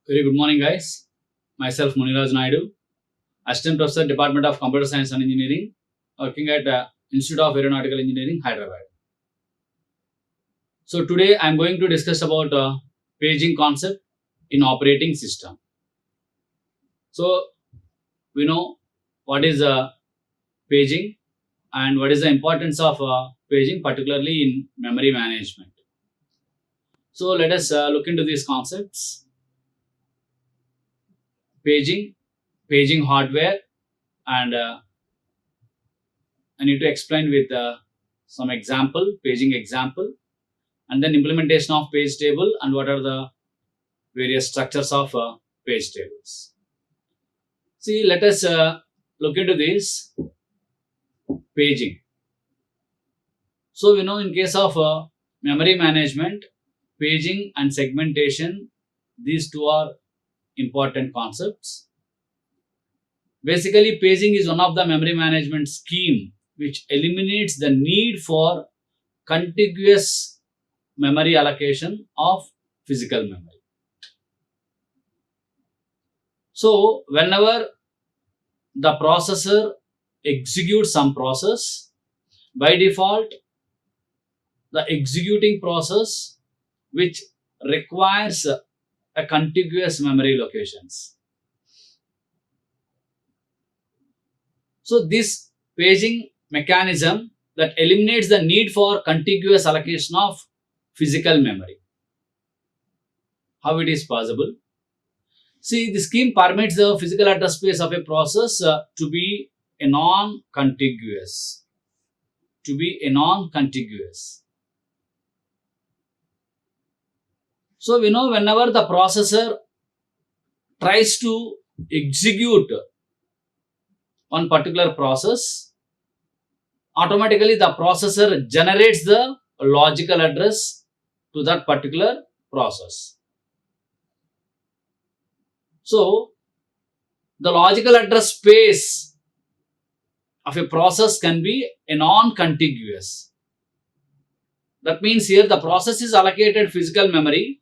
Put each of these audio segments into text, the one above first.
Very good morning, guys. Myself, Muniraju Naidu, Assistant Professor, Department of Computer Science and Engineering, working at Institute of Aeronautical Engineering, Hyderabad. So today I am going to discuss about paging concept in operating system. So we know what is paging and what is the importance of paging, particularly in memory management. So let us look into these concepts. Paging hardware, and I need to explain with some paging example, and then implementation of page table and what are the various structures of page tables. See, let us look into this paging. So we know in case of memory management, paging and segmentation, these two are important concepts. Basically, paging is one of the memory management scheme which eliminates the need for contiguous memory allocation of physical memory. So, whenever the processor executes some process, by default, the executing process which requires a contiguous memory locations. So this paging mechanism that eliminates the need for contiguous allocation of physical memory. How it is possible? See, the scheme permits the physical address space of a process to be a non-contiguous. So we know whenever the processor tries to execute one particular process, automatically the processor generates the logical address to that particular process. So the logical address space of a process can be a non-contiguous. That means here the process is allocated physical memory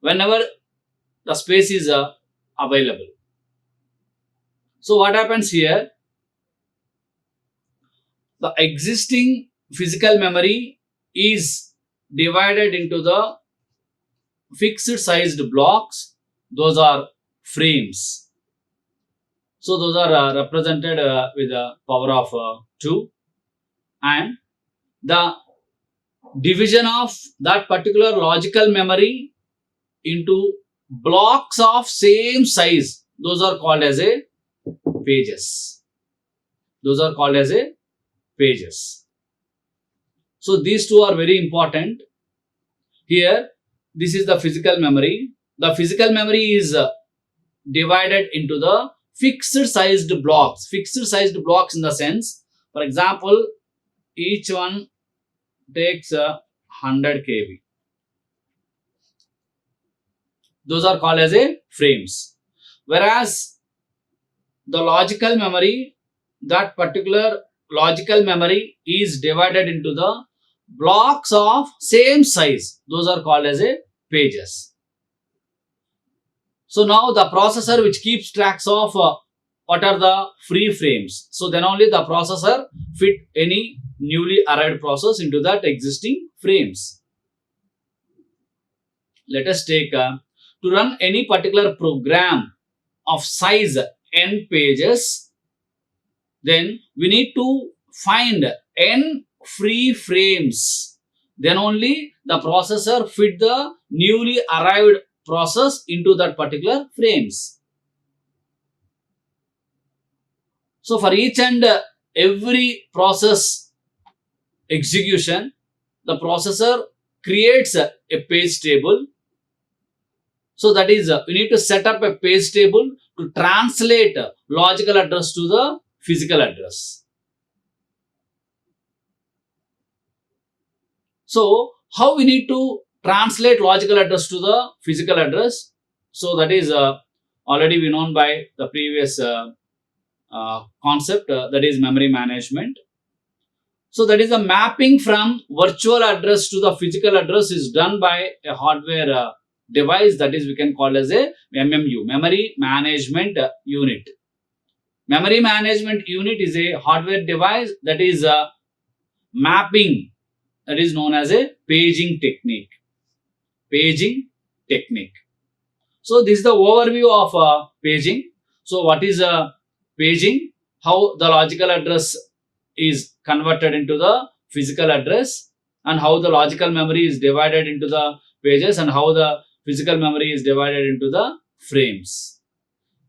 whenever the space is available. So what happens here? The existing physical memory is divided into the fixed sized blocks. Those are frames. So those are represented with the power of 2, and the division of that particular logical memory into blocks of same size, those are called as a pages. So these two are very important. Here, this is the physical memory. The physical memory is divided into the fixed sized blocks. Fixed sized blocks in the sense, for example, each one takes 100 KB. Those are called as a frames. Whereas the logical memory, that particular logical memory is divided into the blocks of same size. Those are called as a pages. So now the processor which keeps tracks of what are the free frames. So then only the processor fit any newly arrived process into that existing frames. Let us take to run any particular program of size n pages, then we need to find n free frames. Then only the processor fit the newly arrived process into that particular frames. So for each and every process execution, the processor creates a page table. So that is, we need to set up a page table to translate logical address to the physical address. So how we need to translate logical address to the physical address? So that is already we known by the previous concept, that is memory management. So that is the mapping from virtual address to the physical address is done by a hardware device, that is we can call as a MMU, Memory Management Unit. Memory Management Unit is a hardware device that is mapping, that is known as a paging technique. Paging technique. So this is the overview of paging. So what is paging? How the logical address is converted into the physical address, and how the logical memory is divided into the pages, and how the physical memory is divided into the frames.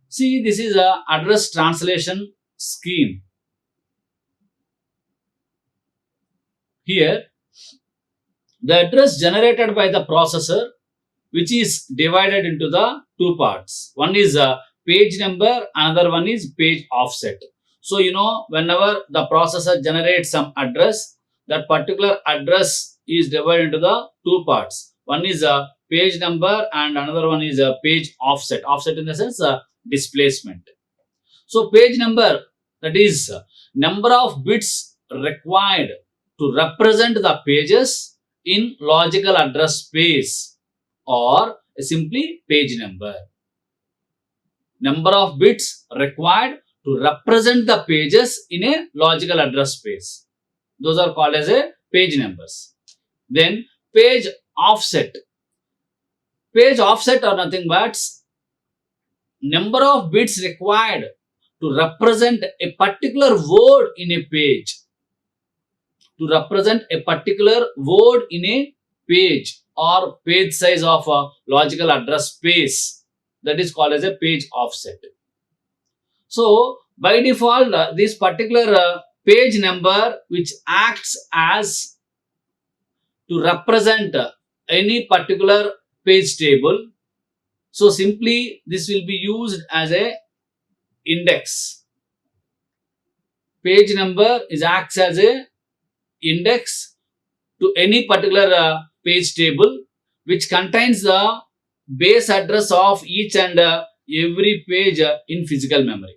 See, this is a address translation scheme. Here, the address generated by the processor, which is divided into the two parts. One is a page number, another one is page offset. So, whenever the processor generates some address, that particular address is divided into the two parts. One is a page number and another one is a page offset. Offset in the sense displacement. So, page number, that is number of bits required to represent the pages in logical address space, or simply page number. Number of bits required to represent the pages in a logical address space. Those are called as a page numbers. Then page offset. Page offset are nothing but number of bits required to represent a particular word in a page. To represent a particular word in a page or page size of a logical address space, that is called as a page offset. So, by default, this particular page number, which acts as to represent any particular page table. So, simply this will be used as a index. Page number acts as a index to any particular page table, which contains the base address of each and every page in physical memory.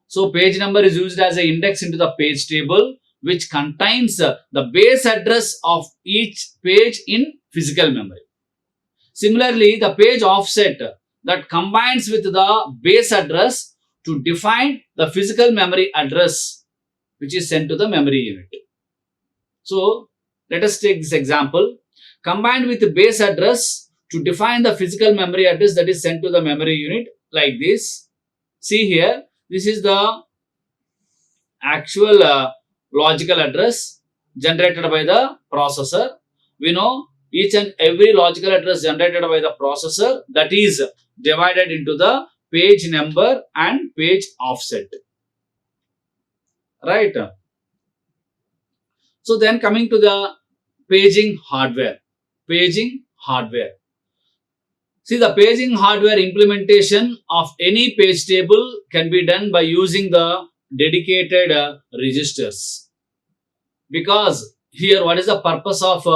So, page number is used as an index into the page table, which contains the base address of each page in physical memory. Similarly, the page offset that combines with the base address to define the physical memory address, which is sent to the memory unit. So, let us take this example. Combined with the base address to define the physical memory address that is sent to the memory unit, like this. See here, this is the actual logical address generated by the processor. We know each and every logical address generated by the processor, that is divided into the page number and page offset. Right? So, then coming to the paging hardware. Paging hardware. See, the paging hardware implementation of any page table can be done by using the dedicated registers. Because here, what is the purpose of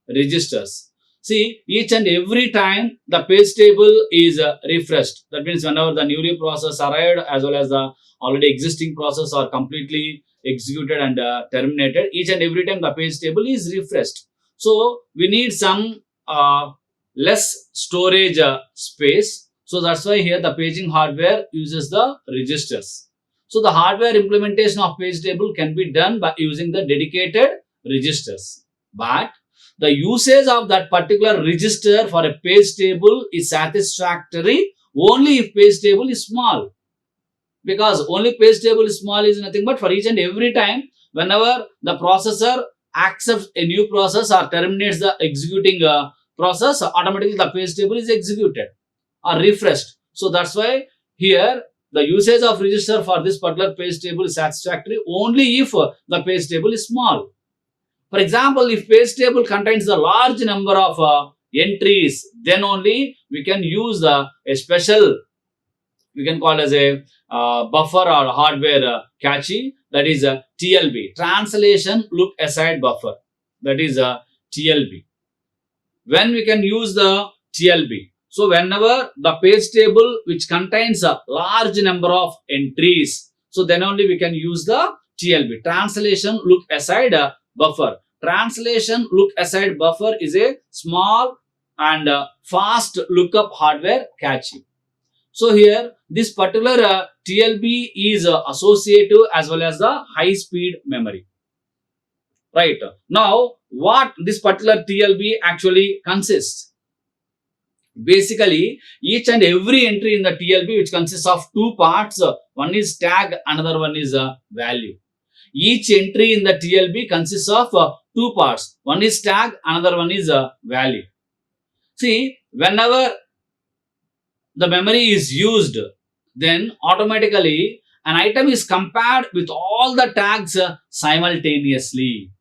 registers? See, each and every time the page table is refreshed. That means whenever the newly process arrived as well as the already existing process are completely executed and terminated, each and every time the page table is refreshed. So, we need some less storage space. So, that's why here the paging hardware uses the registers. So, the hardware implementation of page table can be done by using the dedicated registers. But the usage of that particular register for a page table is satisfactory only if page table is small. Because only page table is small is nothing but for each and every time whenever the processor accepts a new process or terminates the executing process, automatically the page table is executed or refreshed. So, that's why here the usage of register for this particular page table is satisfactory only if the page table is small. For example, if page table contains a large number of entries, then only we can use a special, we can call as a buffer or hardware cache, that is a TLB, translation look aside buffer, that is a TLB. When we can use the TLB? So, whenever the page table which contains a large number of entries, so then only we can use the TLB, translation look aside buffer. Translation look aside buffer is a small and fast lookup hardware cache. So here this particular TLB is associative as well as the high speed memory. Right. Now what this particular TLB actually consists? Basically, each and every entry in the TLB which consists of two parts, one is tag, another one is value. Each entry in the TLB consists of two parts, one is tag, another one is value. See, whenever the memory is used, then automatically an item is compared with all the tags simultaneously.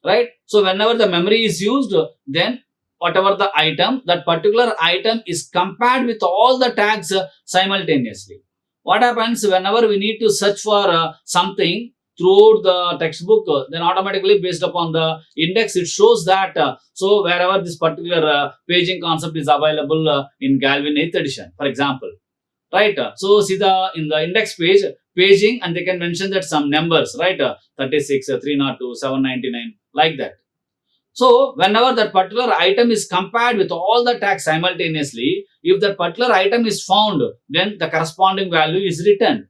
Right? So whenever the memory is used, then whatever the item, that particular item is compared with all the tags simultaneously. What happens whenever we need to search for something throughout the textbook, then automatically based upon the index, it shows that so wherever this particular paging concept is available in Galvin 8th edition, for example. Right? So see the in the index page, paging, and they can mention that some numbers, right? 36, 302, 799, like that. So whenever that particular item is compared with all the tags simultaneously, if that particular item is found, then the corresponding value is returned.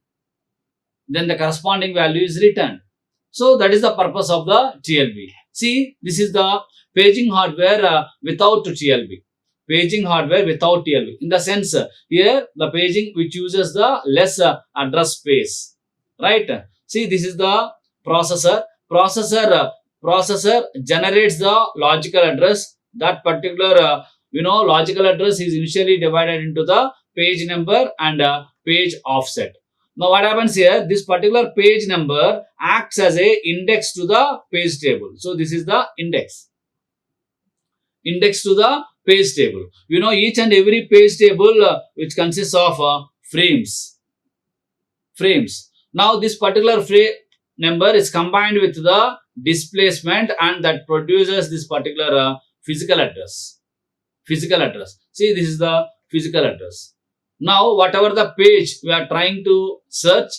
So that is the purpose of the TLB. See, this is the paging hardware without TLB. Paging hardware without TLB. In the sense, here the paging which uses the less address space. Right? See, this is the processor. Processor generates the logical address. That particular logical address is initially divided into the page number and page offset. Now what happens here, this particular page number acts as a index to the page table. So this is the index to the page table. Each and every page table which consists of frames. Now this particular frame number is combined with the displacement, and that produces this particular physical address. See, this is the physical address. Now whatever the page we are trying to search,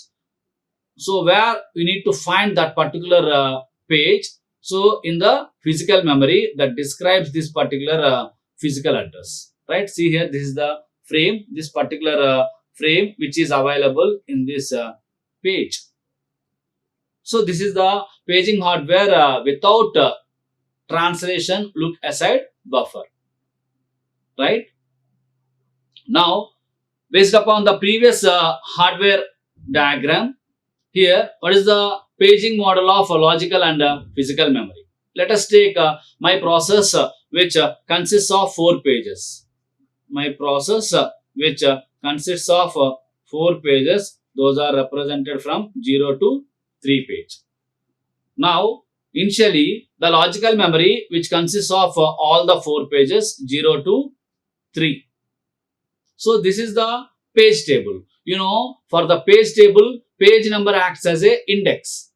so where we need to find that particular page, so in the physical memory that describes this particular physical address. Right? See here, this is the frame, this particular frame which is available in this page. So this is the paging hardware without translation look aside buffer. Right? Now, based upon the previous hardware diagram, here what is the paging model of logical and physical memory? Let us take my process which consists of 4 pages. My process which consists of 4 pages. Those are represented from 0 to 3 page. Now, initially, the logical memory which consists of all the 4 pages, 0 to 3. So, this is the page table. For the page table, page number acts as a index.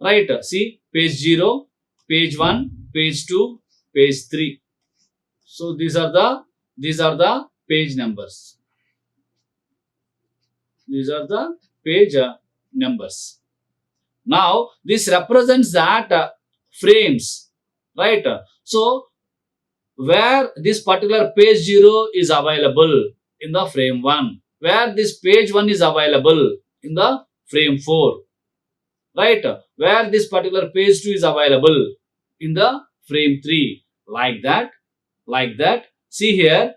Right? See, page 0, page 1, page 2, page 3. So, these are the page numbers. These are the page numbers. Now, this represents that frames, right? So, where this particular page 0 is available in the frame 1, where this page 1 is available in the frame 4, right? Where this particular page 2 is available in the frame 3, like that. See here,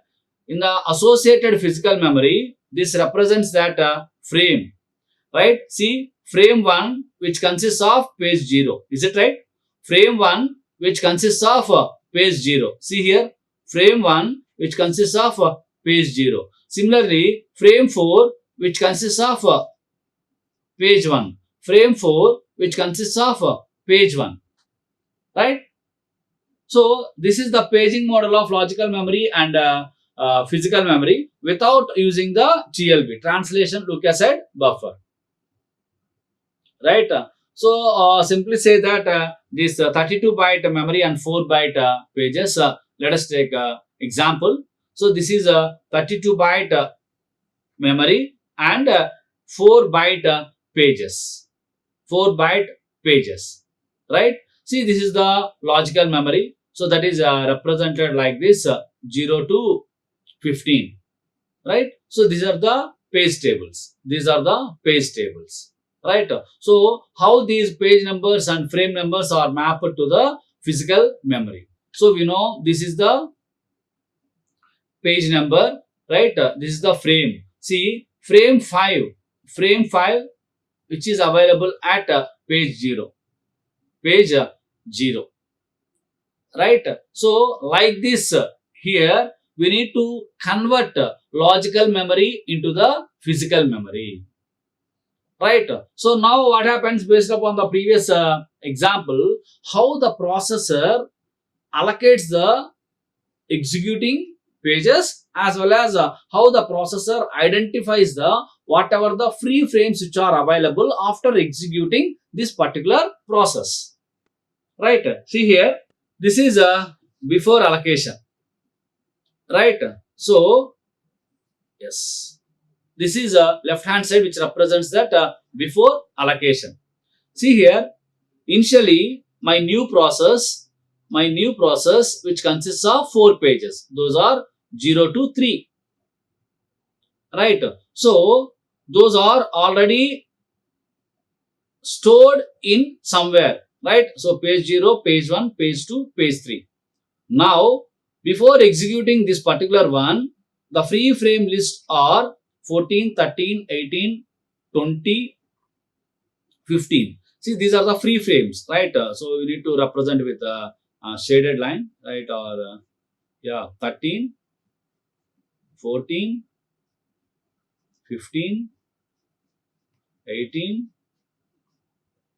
in the associated physical memory, this represents that frame, right? See, frame 1 which consists of page 0. Is it right? Frame 1 which consists of page 0. See here, frame 1 which consists of page 0. Similarly, frame 4 which consists of page 1. Frame 4 which consists of page 1. Right? So, this is the paging model of logical memory and physical memory without using the TLB, translation look aside buffer. Right? So, simply say that this 32-byte memory and 4-byte pages, let us take example. So, this is a 32-byte memory and 4-byte pages. 4-byte pages. Right? See, this is the logical memory. So that is represented like this 0 to 15, right? So these are the page tables. These are the page tables, right? So how these page numbers and frame numbers are mapped to the physical memory. So we know this is the page number, right? This is the frame. See, frame 5, which is available at page 0, page 0, right? So like this here we need to convert logical memory into the physical memory, right? So now what happens, based upon the previous example, how the processor allocates the executing pages, as well as how the processor identifies the whatever the free frames which are available after executing this particular process, right? See here, this is a before allocation, right? So yes, this is a left hand side which represents that before allocation. See here, initially my new process which consists of 4 pages, those are 0 to 3, right? So those are already stored in somewhere, right? So page 0, page 1, page 2, page 3. Now before executing this particular one, the free frame list are 14, 13, 18, 20, 15. See, these are the free frames, right? So we need to represent with a shaded line, right? Or 13, 14, 15, 18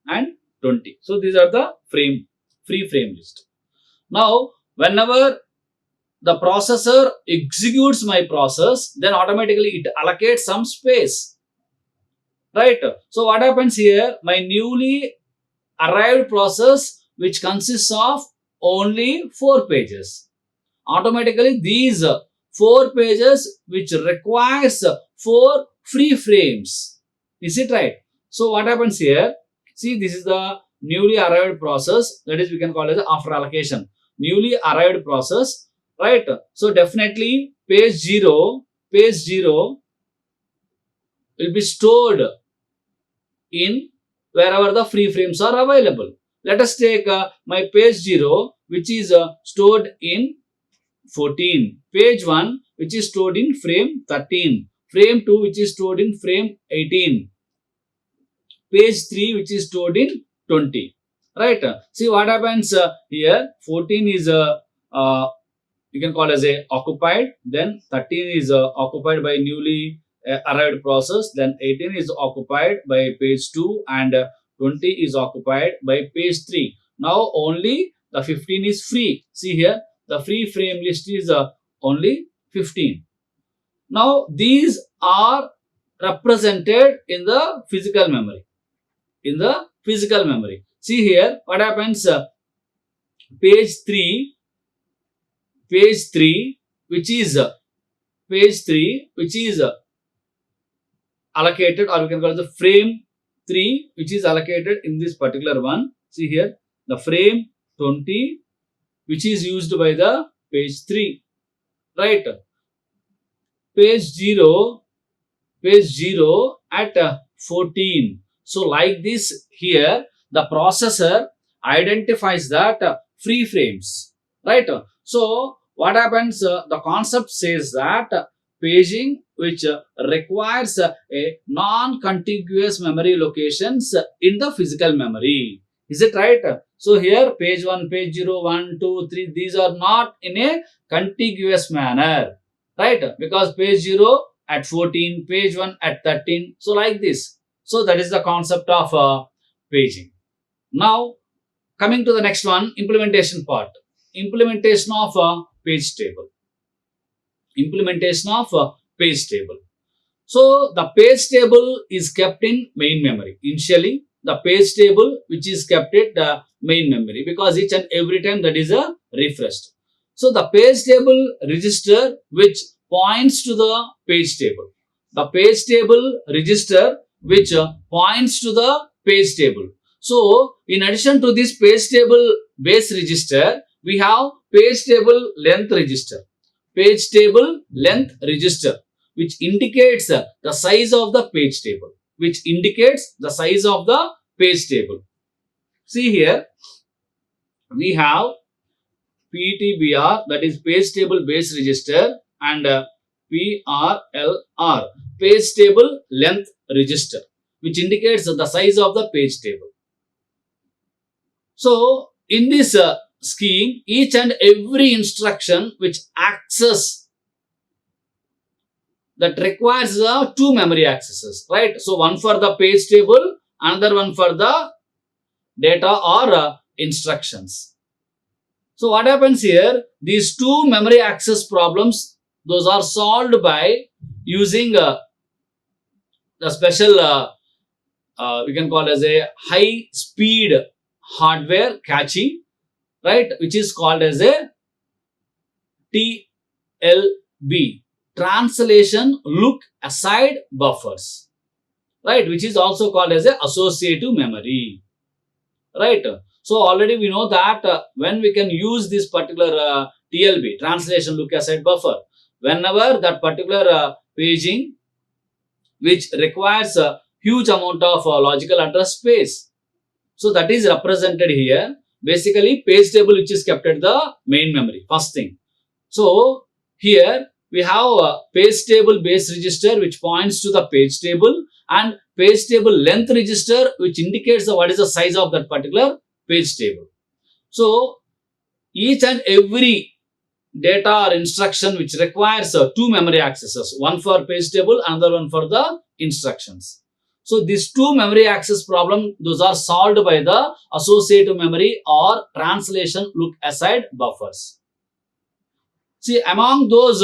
and 20. So these are the free frame list. Now whenever the processor executes my process, then automatically it allocates some space, right? So what happens here, my newly arrived process which consists of only 4 pages, automatically these 4 pages which requires 4 free frames, is it right? So what happens here, see, this is the newly arrived process, that is we can call it after allocation, newly arrived process, right? So definitely page 0 will be stored in wherever the free frames are available. Let us take my page 0 which is stored in 14, page 1 which is stored in frame 13, frame 2 which is stored in frame 18, page 3 which is stored in 20, right? See what happens here, 14 is you can call as a occupied, then 13 is occupied by newly arrived process, then 18 is occupied by page 2 and 20 is occupied by page 3. Now only the 15 is free. See here, the free frame list is only 15. Now these are represented in the physical memory. See here what happens, page 3 which is allocated, or we can call it the frame 3 which is allocated in this particular one. See here, the frame 20 which is used by the page 3, right? Page 0 at 14. So like this here, the processor identifies that free frames, right? So what happens, the concept says that paging which requires a non-contiguous memory locations in the physical memory, is it right? So here page 1, page 0, 1, 2, 3, these are not in a contiguous manner, right? Because page 0 at 14, page 1 at 13, so like this. So that is the concept of paging. Now coming to the next one, implementation part. Implementation of page table. So the page table is kept in main memory. Initially the page table which is kept at main memory, because each and every time that is refreshed. So the page table register which points to the page table. The page table register which points to the page table. So in addition to this page table base register, we have page table length register. Page table length register, which indicates the size of the page table. Which indicates the size of the page table. See here, we have PTBR, that is page table base register, and PRLR, page table length register, which indicates the size of the page table. So in this scheme, each and every instruction which access that requires two memory accesses, right? So one for the page table, another one for the data or instructions. So what happens here? These two memory access problems, those are solved by using the special we can call as a high speed hardware caching, right, which is called as a TLB, translation look aside buffers, right, which is also called as a associative memory, right. So already we know that when we can use this particular TLB, translation look aside buffer, whenever that particular paging which requires a huge amount of logical address space. So that is represented here. Basically page table which is kept at the main memory, first thing. So here we have a page table base register which points to the page table, and page table length register which indicates what is the size of that particular page table. So each and every data or instruction which requires two memory accesses, one for page table, another one for the instructions. So these two memory access problem, those are solved by the associative memory or translation look aside buffers. See, among those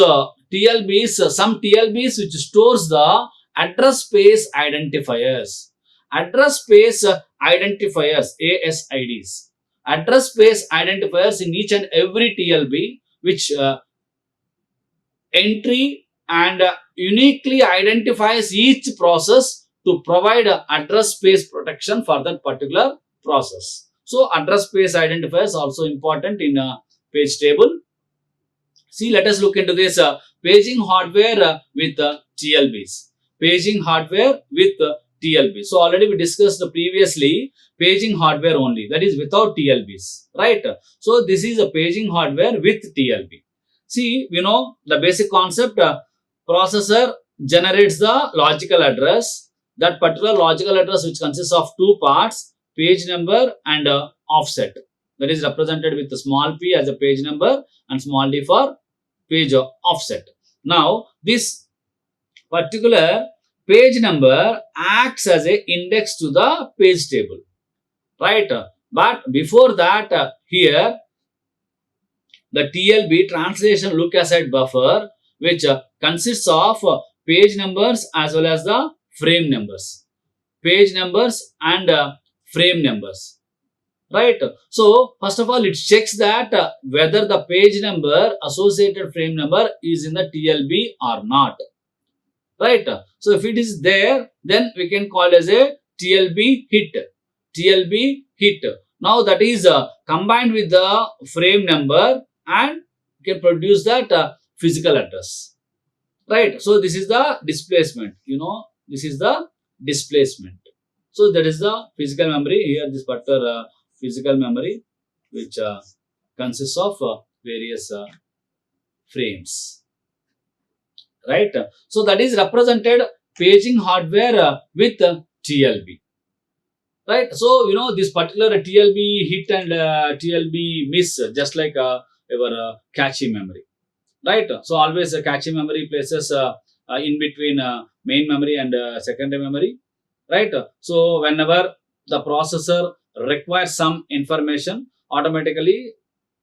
TLBs, some TLBs which stores the address space identifiers. Address space identifiers, ASIDs. Address space identifiers in each and every TLB which entry and uniquely identifies each process to provide address space protection for that particular process. So address space identifiers also important in a page table. See, let us look into this paging hardware with TLBs. Paging hardware with TLB. So already we discussed previously paging hardware only, that is without TLBs, right? So this is a paging hardware with TLB. See, you know the basic concept, processor generates the logical address. That particular logical address which consists of two parts, page number and offset, that is represented with the small p as a page number and small d for page offset. Now this particular page number acts as a index to the page table, right? But before that, here the TLB, translation look aside buffer, which consists of page numbers as well as the frame numbers, page numbers and frame numbers, right? So first of all, it checks that whether the page number associated frame number is in the TLB or not, right? So if it is there, then we can call as a TLB hit. TLB hit. Now that is combined with the frame number and can produce that physical address, right? So this is the displacement, you know, this is the displacement. So that is the physical memory. Here this particular physical memory which consists of various frames, right? So that is represented paging hardware with TLB, right? So you know this particular TLB hit and TLB miss, just like our cache memory, right? So always a cache memory places in between main memory and secondary memory, right? So whenever the processor requires some information, automatically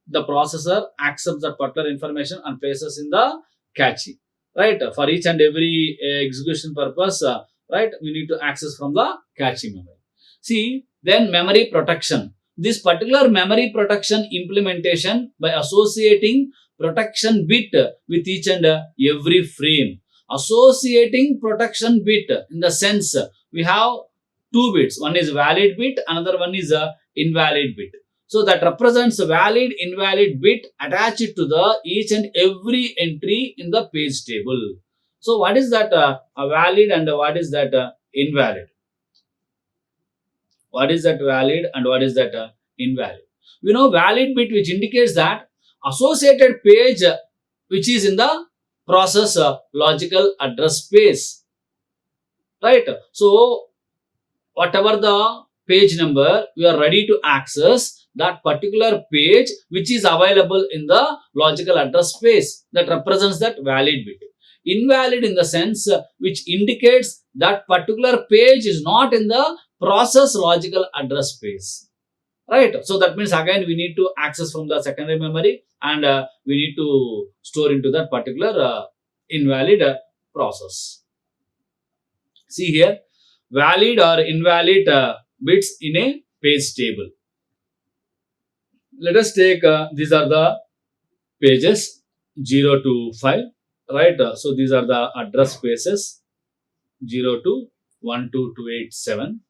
the processor accepts that particular information and places in the cache, right? For each and every execution purpose, right, we need to access from the cache memory. See, then memory protection. This particular memory protection implementation by associating protection bit with each and every frame. Associating protection bit in the sense we have two bits. One is valid bit, another one is a invalid bit. So that represents a valid, invalid bit attached to the each and every entry in the page table. So what is that a valid and what is that invalid? What is that valid and what is that invalid? We know valid bit which indicates that associated page which is in the process logical address space. Right? So whatever the page number, we are ready to access that particular page which is available in the logical address space. That represents that valid bit. Invalid in the sense which indicates that particular page is not in the process logical address space. Right? So that means again we need to access from the secondary memory and we need to store into that particular invalid process. See here, valid or invalid bits in a page table. Let us take these are the pages 0 to 5, right? So these are the address spaces 0 to 1 to 287.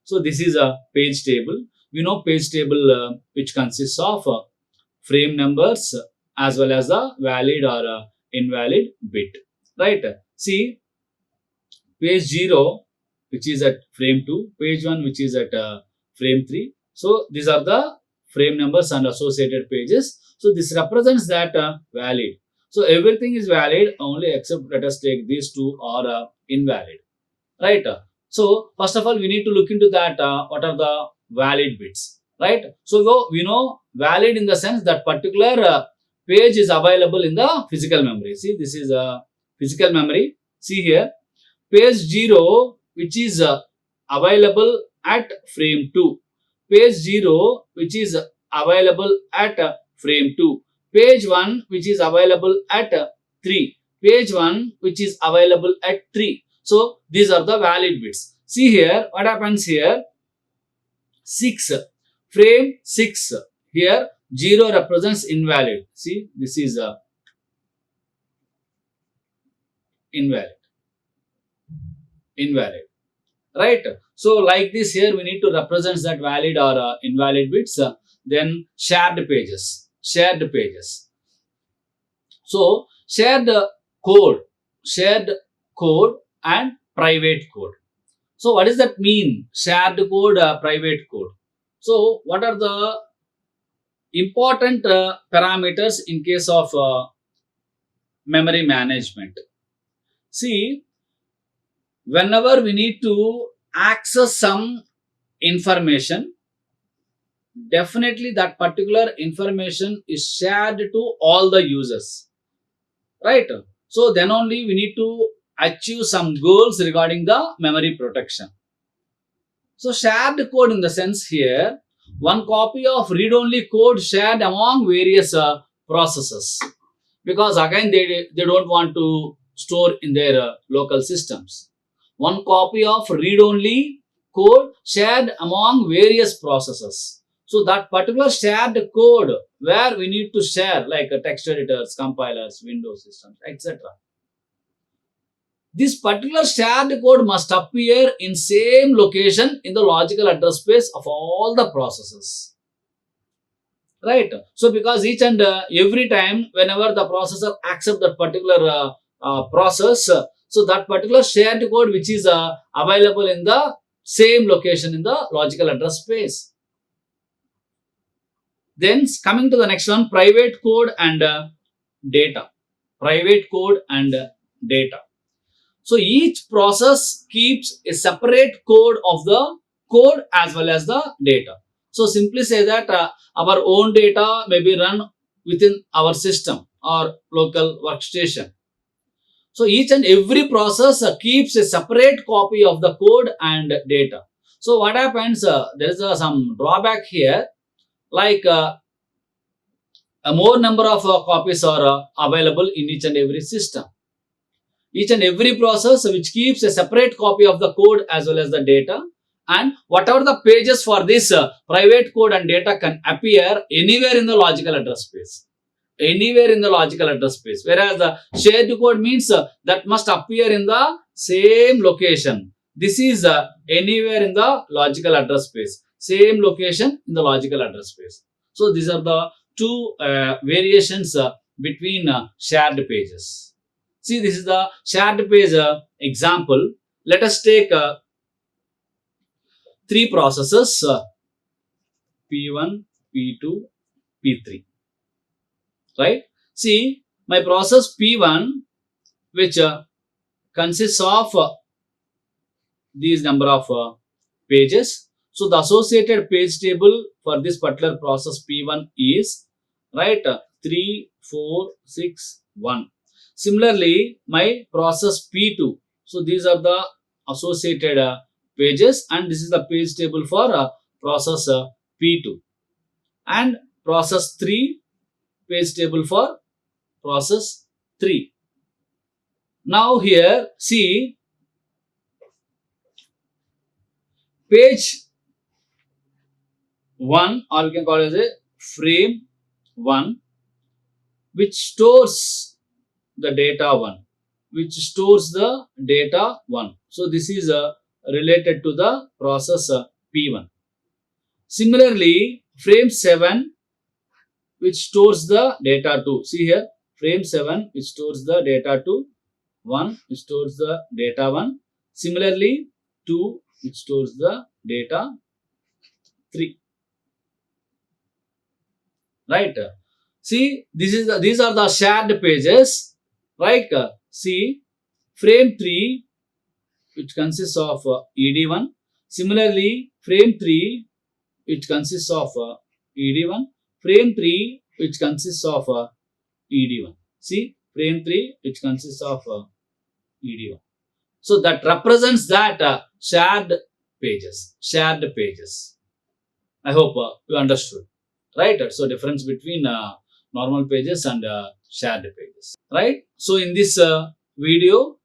So this is a page table. We know page table which consists of frame numbers as well as the valid or invalid bit, right? See, page 0 which is at frame 2, page 1 which is at frame 3. So these are the frame numbers and associated pages. So this represents that valid. So everything is valid only except let us take these two are invalid, right? So first of all we need to look into that what are the valid bits, right? So we know valid in the sense that particular page is available in the physical memory. See, this is a physical memory. See here, page 0 which is available at frame 2, page 0 which is available at frame 2, page 1 which is available at 3, page 1 which is available at 3. So these are the valid bits. See here, what happens here? 6, frame 6, here 0 represents invalid. See, this is invalid, right? So like this here we need to represent that valid or invalid bits. Then shared pages. So shared code and private code. So what does that mean? Shared code, private code. So what are the important parameters in case of memory management? See, whenever we need to access some information, definitely that particular information is shared to all the users, right? So then only we need to achieve some goals regarding the memory protection. So shared code in the sense here, one copy of read-only code shared among various processes, because again they don't want to store in their local systems. One copy of read-only code shared among various processes. So that particular shared code where we need to share like text editors, compilers, Windows systems, etc. This particular shared code must appear in same location in the logical address space of all the processes. Right? So because each and every time whenever the processor accepts that particular process, so that particular shared code which is available in the same location in the logical address space. Then coming to the next one, private code and data. Private code and data. So each process keeps a separate code of the code as well as the data. So simply say that our own data may be run within our system or local workstation. So each and every process keeps a separate copy of the code and data. So what happens? There is some drawback here, like a more number of copies are available in each and every system. Each and every process which keeps a separate copy of the code as well as the data, and whatever the pages for this private code and data can appear anywhere in the logical address space. Anywhere in the logical address space. Whereas the shared code means that must appear in the same location. This is anywhere in the logical address space. Same location in the logical address space. So these are the two variations between shared pages. See, this is the shared page example. Let us take three processes P1, P2, P3. Right? See, my process P1, which consists of these number of pages. So the associated page table for this particular process P1 is right 3, 4, 6, 1. Similarly, my process P2. So these are the associated pages, and this is the page table for process P2, and process 3 page table for process 3. Now here see page 1, or we can call it as a frame 1, which stores the data 1, which stores the data 1. So this is related to the process P1. Similarly, frame 7, which stores the data 2. See here, frame 7, which stores the data 2, 1, which stores the data 1. Similarly, 2, which stores the data 3. Right? See, these are the shared pages. Right? See, frame 3, which consists of ED1. Similarly, frame 3, which consists of ED1. Frame 3, which consists of ED1. See, frame 3, which consists of ED1. So that represents that shared pages. Shared pages. I hope you understood. Right? So difference between normal pages and shared pages. Right? So in this video,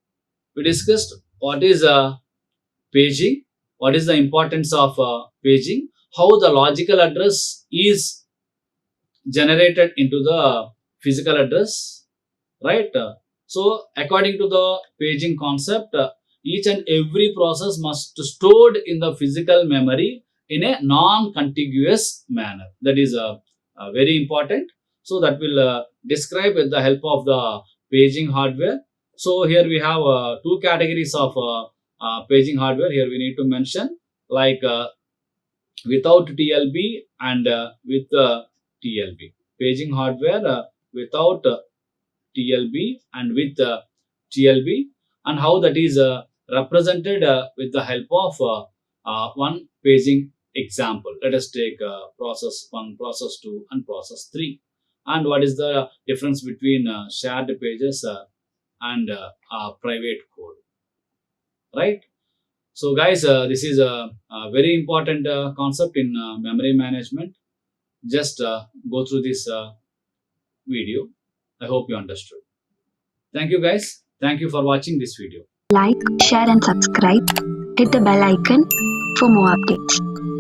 we discussed what is paging, what is the importance of paging, how the logical address is generated into the physical address, right? So according to the paging concept, each and every process must stored in the physical memory in a non-contiguous manner. That is very important. So that will describe with the help of the paging hardware. So here we have two categories of paging hardware. Here we need to mention like without TLB and with TLB. Paging hardware without TLB and with TLB, and how that is represented with the help of one paging example. Let us take process 1, process 2 and process 3, and what is the difference between shared pages and private code, right? So guys, this is a very important concept in memory management. Just go through this video. I hope you understood. Thank you guys. Thank you for watching this video. Like, share and subscribe. Hit the bell icon for more updates.